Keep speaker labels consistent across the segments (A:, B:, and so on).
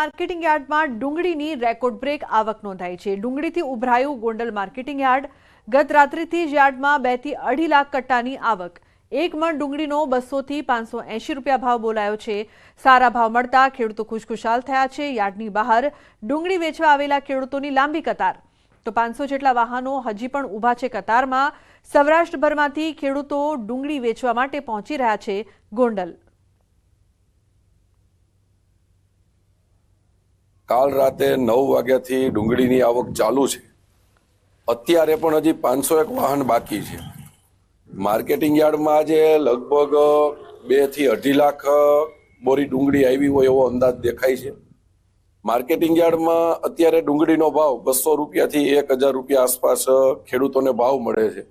A: Marketing યાર્ડમાં ડુંગળીની record break આવક નોંધાઈ છે। ડુંગળીથી ઉભરાયું ગોંડલ માર્કેટિંગ યાર્ડ। ગત રાત્રિથી જ યાર્ડમાં 2 થી 2.5 લાખ કટ્ટાની આવક। એક મણ ડુંગળીનો 200 થી 580 રૂપિયા ભાવ બોલાયો છે। સારા ભાવ મળતા ખેડૂતો ખુશખુશાલ થયા છે। યાર્ડની બહાર ડુંગળી વેચવા આવેલા ખેડૂતોની લાંબી કતાર, તો 500 જેટલા વાહનો હજી પણ ઊભા છે કતારમાં। સૌરાષ્ટ્રભરમાંથી ખેડૂતો ડુંગળી વેચવા માટે પહોંચી રહ્યા છે ગોંડલ।
B: કાલ રાતે 9 વાગ્યાથી ડુંગળીની આવક ચાલુ છે। અત્યારે પણ હજી 501 વાહન બાકી છે। માર્કેટિંગ યાર્ડમાં આજે લગભગ 2 થી 2.5 લાખ બોરી ડુંગળી આવી હોય એવો અંદાજ દેખાય છે। માર્કેટિંગ યાર્ડમાં અત્યારે ડુંગળીનો ભાવ 200 રૂપિયાથી 1000 રૂપિયા આસપાસ ખેડૂતોને ભાવ મળે છે।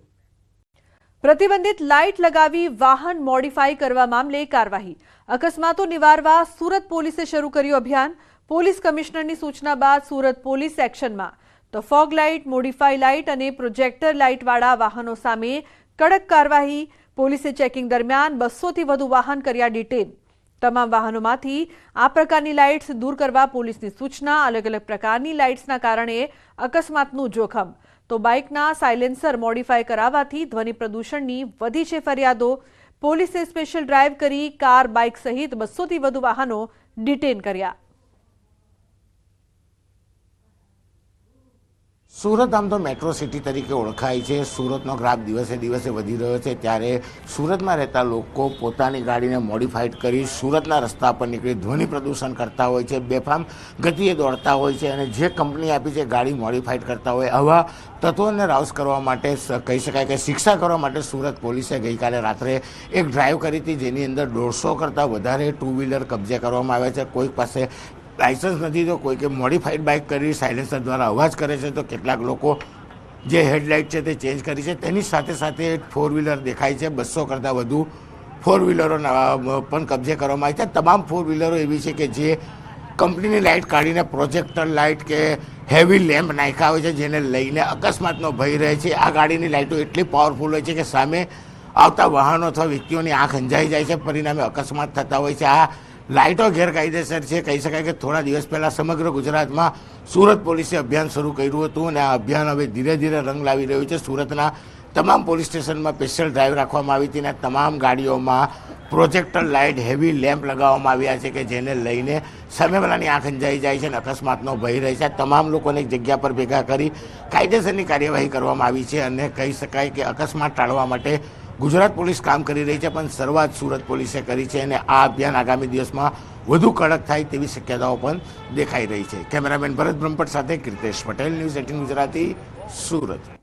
A: પ્રતિબંધિત લાઇટ લગાવી વાહન મોડિફાઈ કરવા મામલે કાર્યવાહી। અકસ્માતો નિવારવા સુરત પોલીસે શરૂ કર્યું અભિયાન। પોલીસ કમિશનરની સૂચના બાદ સુરત પોલીસ એક્શનમાં। તો ફોગ લાઇટ, મોડિફાઈ લાઇટ અને પ્રોજેક્ટર લાઇટવાળા વાહનો સામે કડક કાર્યવાહી। પોલીસે ચેકિંગ દરમિયાન 200 થી વધુ વાહન કર્યા ડિટેન। તમામ વાહનોમાંથી આ પ્રકારની લાઇટ્સ દૂર કરવા પોલીસની સૂચના। અલગ અલગ પ્રકારની લાઇટ્સના કારણે અકસ્માતનું જોખમ। તો બાઇકના સાયલેન્સર મોડિફાઈ કરાવવાથી ધ્વનિ પ્રદૂષણની વધી છે ફરિયાદો। પોલીસે સ્પેશિયલ ડ્રાઇવ કરી કાર, બાઇક સહિત 200 થી વધુ વાહનો ડિટેન કર્યા।
C: સુરત આમ તો મેટ્રો સિટી તરીકે ઓળખાય છે। સુરતનો ગ્રાફ દિવસે દિવસે વધી રહ્યો છે, ત્યારે સુરતમાં રહેતા લોકો પોતાની ગાડીને મોડિફાઈડ કરી સુરતના રસ્તા પર નીકળી ધ્વનિ પ્રદૂષણ કરતા હોય છે, બેફામ ગતિએ દોડતા હોય છે, અને જે કંપની આપી છે ગાડી મોડિફાઈડ કરતા હોય આવા તત્વોને રાઉસ કરવા માટે, કહી શકાય કે શિક્ષા કરવા માટે સુરત પોલીસે ગઈકાલે રાત્રે એક ડ્રાઈવ કરી હતી, જેની અંદર 150 કરતાં વધારે 2 વ્હીલર કબજે કરવામાં આવ્યા છે। કોઈક પાસે લાઇસન્સ નથી, તો કોઈકે મોડિફાઈડ બાઇક કરી સાયલેન્સર દ્વારા અવાજ કરે છે, તો કેટલાક લોકો જે હેડલાઇટ છે તે ચેન્જ કરી છે। તેની સાથે સાથે 4 વ્હીલર દેખાય છે, 200 કરતાં વધુ 4 વ્હીલરો પણ કબજે કરવામાં આવી છે। તમામ 4 વ્હીલરો એવી છે કે જે કંપનીની લાઇટ કાઢીને પ્રોજેક્ટર લાઇટ કે હેવી લેમ્પ નાખ્યા હોય છે, જેને લઈને અકસ્માતનો ભય રહે છે। આ ગાડીની લાઇટો એટલી પાવરફુલ હોય છે કે સામે આવતા વાહનો અથવા વ્યક્તિઓની આંખ અંજાઈ જાય છે, પરિણામે અકસ્માત થતા હોય છે। આ લાઇટો ગેરકાયદેસર છે। કહી શકાય કે થોડા દિવસ પહેલાં સમગ્ર ગુજરાતમાં સુરત પોલીસે અભિયાન શરૂ કર્યું હતું, અને આ અભિયાન હવે ધીરે ધીરે રંગ લાવી રહ્યું છે। સુરતના તમામ પોલીસ સ્ટેશનમાં સ્પેશિયલ ડ્રાઈવ રાખવામાં આવી હતી, અને તમામ ગાડીઓમાં પ્રોજેક્ટર લાઇટ, હેવી લેમ્પ લગાવવામાં આવ્યા છે કે જેને લઈને સામેવાળાની આંખ અંજાઈ જાય છે અને અકસ્માતનો ભય રહે છે। તમામ લોકોને એક જગ્યા પર ભેગા કરી કાયદેસરની કાર્યવાહી કરવામાં આવી છે, અને કહી શકાય કે અકસ્માત ટાળવા માટે ગુજરાત પોલીસ કામ કરી રહી છે, પણ શરૂઆત સુરત પોલીસે કરી છે, અને આ અભિયાન આગામી દિવસમાં વધુ કડક થાય તેવી શક્યતાઓ પણ દેખાઈ રહી છે। કેમેરામેન ભરત બ્રહ્મભટ્ટ સાથે કીર્તેશ પટેલ, ન્યૂઝ 18 ગુજરાતી, સુરત।